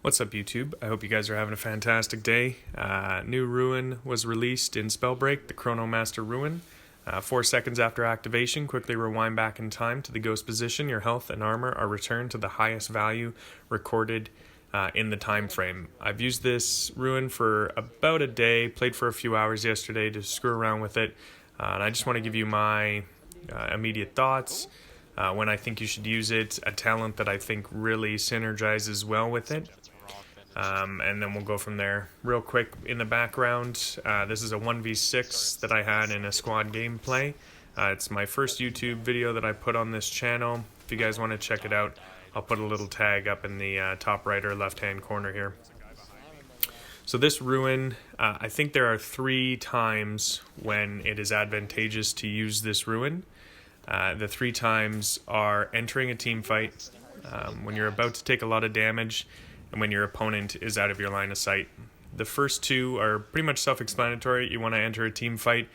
What's up, YouTube? I hope you guys are having a fantastic day. New ruin was released in Spellbreak, the Chronomaster Ruin. 4 seconds after activation, quickly rewind back in time to the ghost position. Your health and armor are returned to the highest value recorded in the time frame. I've used this ruin for about a day, played for a few hours yesterday to screw around with it, and I just want to give you my immediate thoughts, when I think you should use it, a talent that I think really synergizes well with it. And then we'll go from there. Real quick, in the background, this is a 1v6 that I had in a squad gameplay. It's my first YouTube video that I put on this channel. If you guys want to check it out, I'll put a little tag up in the top right or left hand corner here. So this ruin, I think there are 3 times when it is advantageous to use this ruin. The 3 times are entering a team fight, when you're about to take a lot of damage, and when your opponent is out of your line of sight. The first 2 are pretty much self-explanatory. You want to enter a team fight,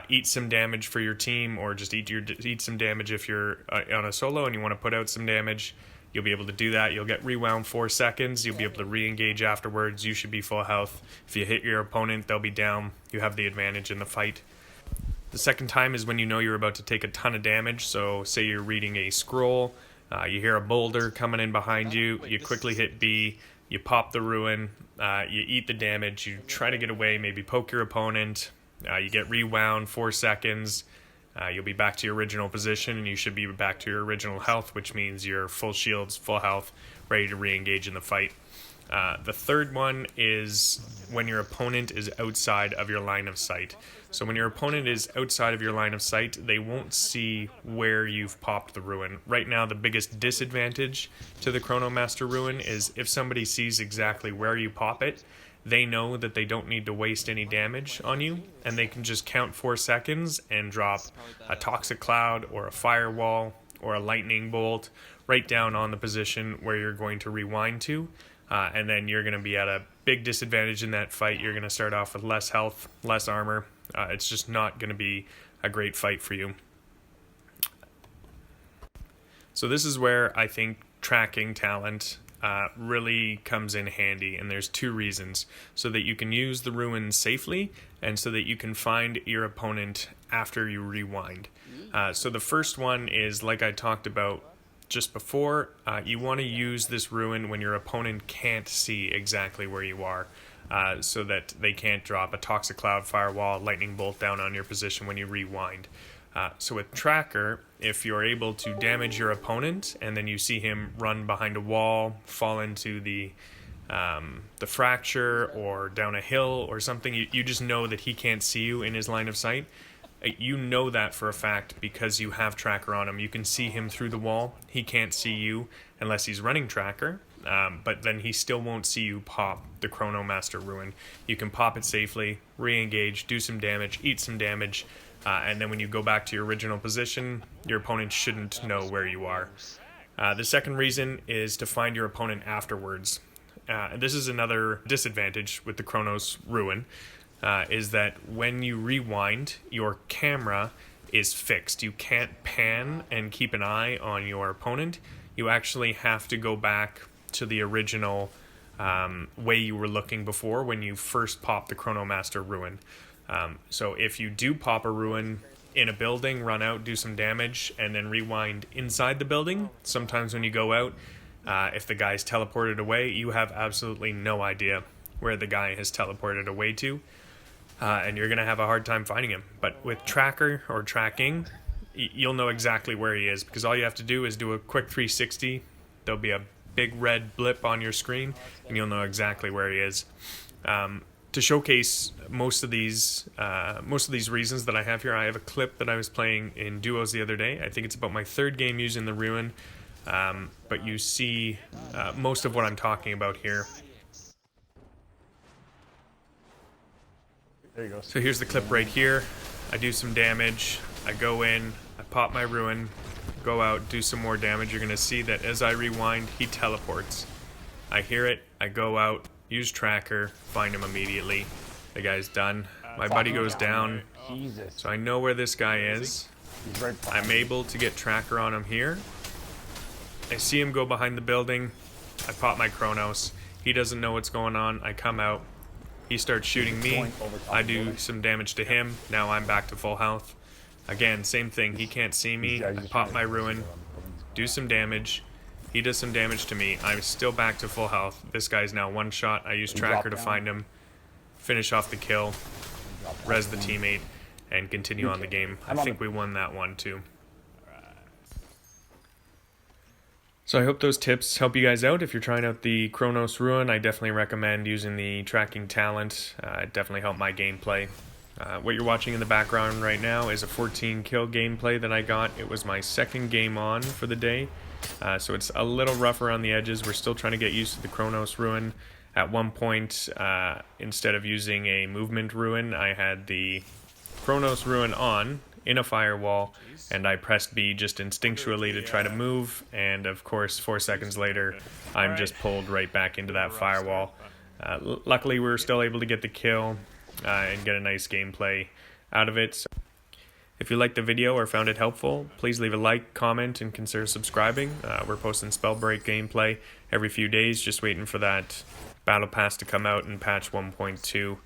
eat some damage for your team, or just eat some damage if you're on a solo and you want to put out some damage. You'll be able to do that. You'll get rewound 4 seconds. You'll be able to re-engage afterwards. You should be full health. If you hit your opponent, they'll be down. You have the advantage in the fight. The second time is when you know you're about to take a ton of damage. So say you're reading a scroll, you hear a boulder coming in behind you, you quickly hit B, you pop the ruin, you eat the damage, you try to get away, maybe poke your opponent, you get rewound 4 seconds, you'll be back to your original position, and you should be back to your original health, which means you're full shields, full health, ready to re-engage in the fight. The third one is when your opponent is outside of your line of sight. So when your opponent is outside of your line of sight, they won't see where you've popped the ruin. Right now, the biggest disadvantage to the Chronomaster Ruin is if somebody sees exactly where you pop it, they know that they don't need to waste any damage on you, and they can just count 4 seconds and drop a toxic cloud or a firewall or a lightning bolt right down on the position where you're going to rewind to. And then you're going to be at a big disadvantage in that fight. You're going to start off with less health, less armor. It's just not going to be a great fight for you. So this is where I think tracking talent really comes in handy, and there's 2 reasons. So that you can use the ruin safely, and so that you can find your opponent after you rewind. So the first one is, like I talked about just before, you want to use this ruin when your opponent can't see exactly where you are, so that they can't drop a toxic cloud, firewall, lightning bolt down on your position when you rewind. So with tracker, if you're able to damage your opponent and then you see him run behind a wall, fall into the fracture or down a hill or something, you just know that he can't see you in his line of sight. You know that for a fact because you have tracker on him. You can see him through the wall. He can't see you unless he's running tracker, but then he still won't see you pop the Chronomaster Ruin. You can pop it safely, re-engage, do some damage, eat some damage, and then when you go back to your original position, your opponent shouldn't know where you are. The second reason is to find your opponent afterwards. This is another disadvantage with the Chronos Ruin. Is that when you rewind, your camera is fixed. You can't pan and keep an eye on your opponent. You actually have to go back to the original way you were looking before when you first popped the Chronomaster Ruin. So if you do pop a ruin in a building, run out, do some damage, and then rewind inside the building, sometimes when you go out, if the guy's teleported away, you have absolutely no idea where the guy has teleported away to. And you're going to have a hard time finding him. But with tracker or tracking, you'll know exactly where he is, because all you have to do is do a quick 360. There'll be a big red blip on your screen, and you'll know exactly where he is. To showcase most of these reasons that I have here, I have a clip that I was playing in duos the other day. I think it's about my 3rd game using the ruin, but you see most of what I'm talking about here. There you go. So here's the clip right here. I do some damage, I go in, I pop my ruin, go out, do some more damage. You're going to see that as I rewind, he teleports. I hear it, I go out, use tracker, find him immediately. The guy's done. My buddy goes down, so I know where this guy is. I'm able to get tracker on him here. I see him go behind the building. I pop my Chronos. He doesn't know what's going on. I come out. He starts shooting me. I do some damage to him. Now I'm back to full health. Again, same thing. He can't see me. I pop my ruin, do some damage. He does some damage to me. I'm still back to full health. This guy's now one shot. I use tracker to find him, finish off the kill, res the teammate, and continue on the game. I think we won that one too. So I hope those tips help you guys out. If you're trying out the CHRONOS RUNE, I definitely recommend using the tracking talent. It definitely helped my gameplay. What you're watching in the background right now is a 14 kill gameplay that I got. It was my second game on for the day. So it's a little rough around the edges. We're still trying to get used to the CHRONOS RUNE. At one point, instead of using a movement ruin, I had the CHRONOS RUNE on in a firewall, and I pressed B just instinctually to try to move, and of course 4 seconds later I'm just pulled right back into that firewall. Luckily we were still able to get the kill and get a nice gameplay out of it. So if you liked the video or found it helpful, please leave a like, comment, and consider subscribing. We're posting Spellbreak gameplay every few days, just waiting for that battle pass to come out in patch 1.2.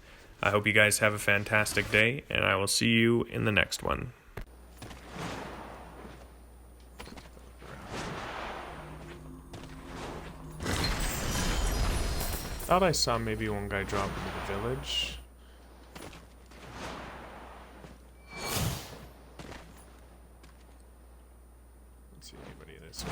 I hope you guys have a fantastic day, and I will see you in the next one. Thought I saw maybe one guy drop into the village. Don't see anybody this way.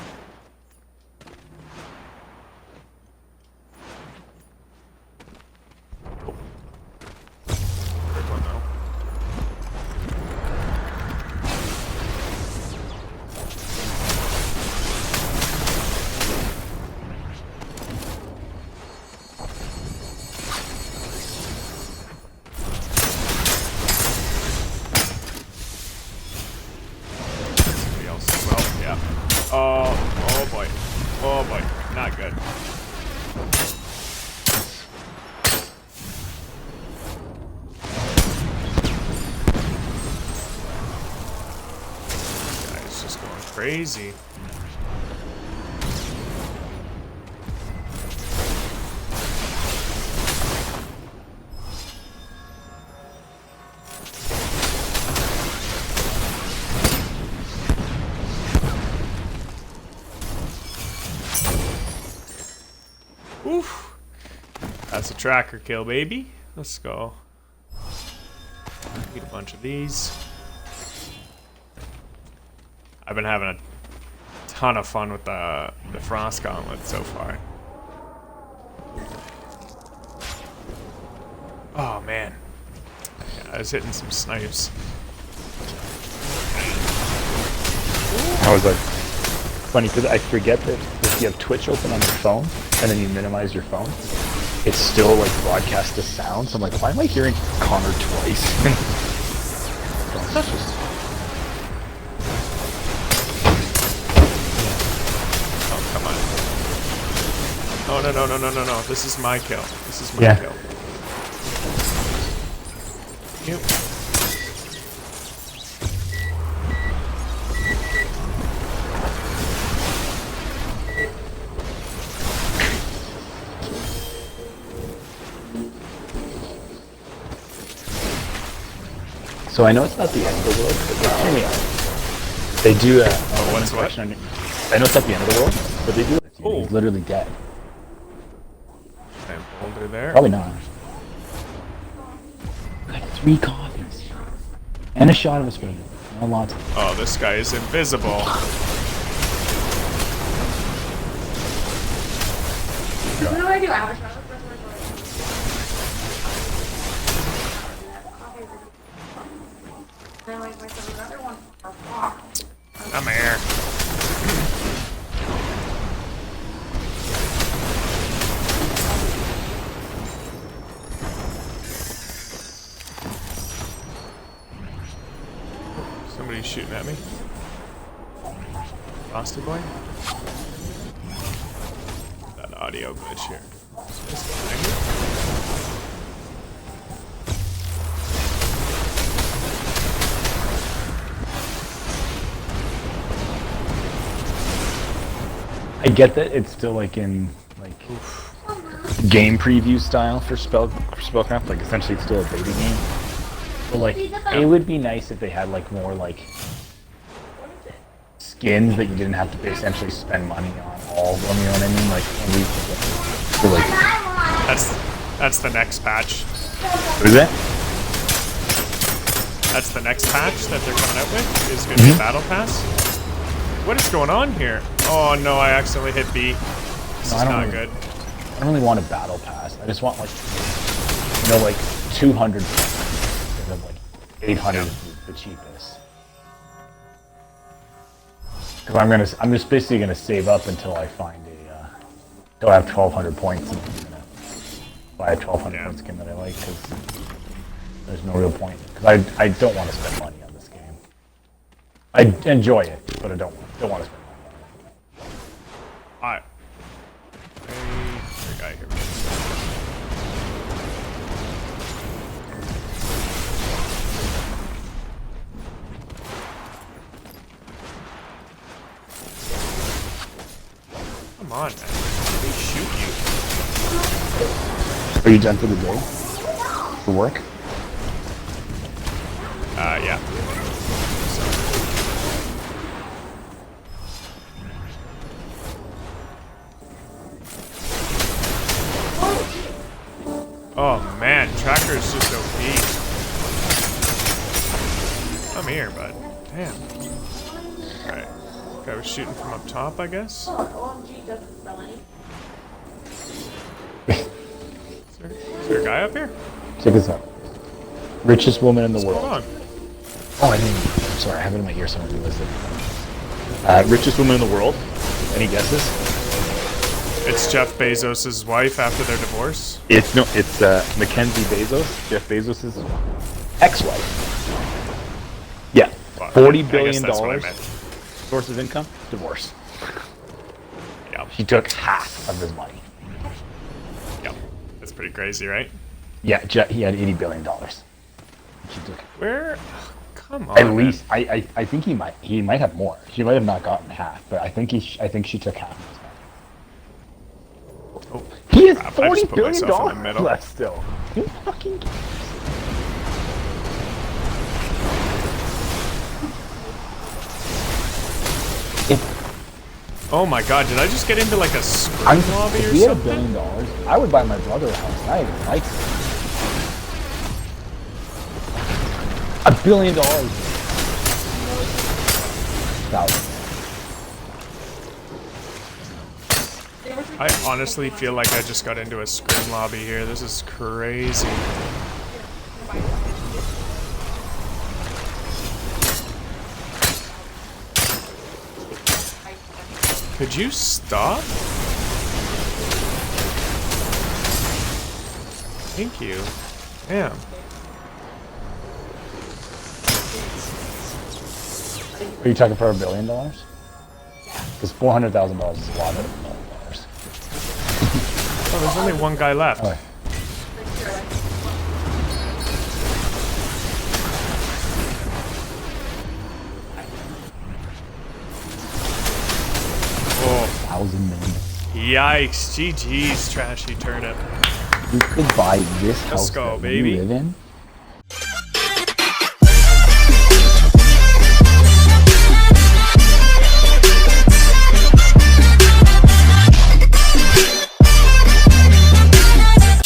Oh boy. Oh boy. Not good. This guy's just going crazy. Oof. That's a tracker kill, baby. Let's go. Get a bunch of these. I've been having a ton of fun with the Frost Gauntlet so far. Oh man. Yeah, I was hitting some snipes. I was like, funny because I forget that if you have Twitch open on your phone and then you minimize your phone, it's still like broadcast the sound. So I'm like, why am I hearing Conor twice? Oh, come on. No. This is my kill. This is my kill. Yep. So I know it's not the end of the world, but hear me out. They do what's what? I know it's not the end of the world, but they do he's literally dead. And boulder there. Probably not. Like 3 coffees. And a shot of a spring. A lot. Oh, this guy is invisible. What do I do? I have a shot. Come here. Somebody's shooting at me. Frosty boy? That audio glitch here. I get that it's still like in like game preview style for Spellcraft. Like essentially, it's still a beta game. But like, it would be nice if they had like more like skins that you didn't have to essentially spend money on all of them. You know what I mean? Like, for like That's the next patch. what is that? That's the next patch that they're coming out with. Is going to be a battle pass. What is going on here? Oh no! I accidentally hit B. This is not good. I don't really want a battle pass. I just want like, you know, like 200 instead of like 800 is the cheapest. Because I'm just basically gonna save up until I find until I have 1,200 points, and I'm gonna buy a 1,200 point skin that I like. Because there's no real point. Because I don't want to spend money on this game. I enjoy it, but I don't want to spend money on it. Alright. There's a guy here. Come on, man. They shoot you. Are you done for the day? For work? Yeah. Oh man, Tracker's just OP. I'm here, but damn. Alright. Guy was shooting from up top, I guess. OMG doesn't spell any. Is there a guy up here? Check this out. Richest woman in the What's world. going on? Oh, I didn't. I'm sorry, I have it in my ear. Someone listed. Richest woman in the world. Any guesses? It's Jeff Bezos' wife after their divorce. It's Mackenzie Bezos, Jeff Bezos' ex-wife. Yeah, Well, $40 I guess billion that's what I meant. source of income, divorce. Yeah. He took half of his money. Yep. That's pretty crazy, right? Yeah, he had $80 billion. She took Where? Come on. at man. least. I think he might have more. She might have not gotten half, but I think she took half of his money. Oh, He has crap, I just $40 put billion myself in the middle. left still. Who fucking cares? Oh my god, did I just get into like a scream lobby If or he had $1 something? billion, I would buy my brother a house. I even like it. $1 billion. Thousand. I honestly feel like I just got into a scream lobby here. This is crazy. Could you stop? Thank you. Damn. Are you talking for $1 billion? Because $400,000 is a lot of $1 billion. Oh, there's only one guy left. Oh. Oh, 1,000 million. yikes. GG's, trashy turnip. You could buy this house go, that baby. you live in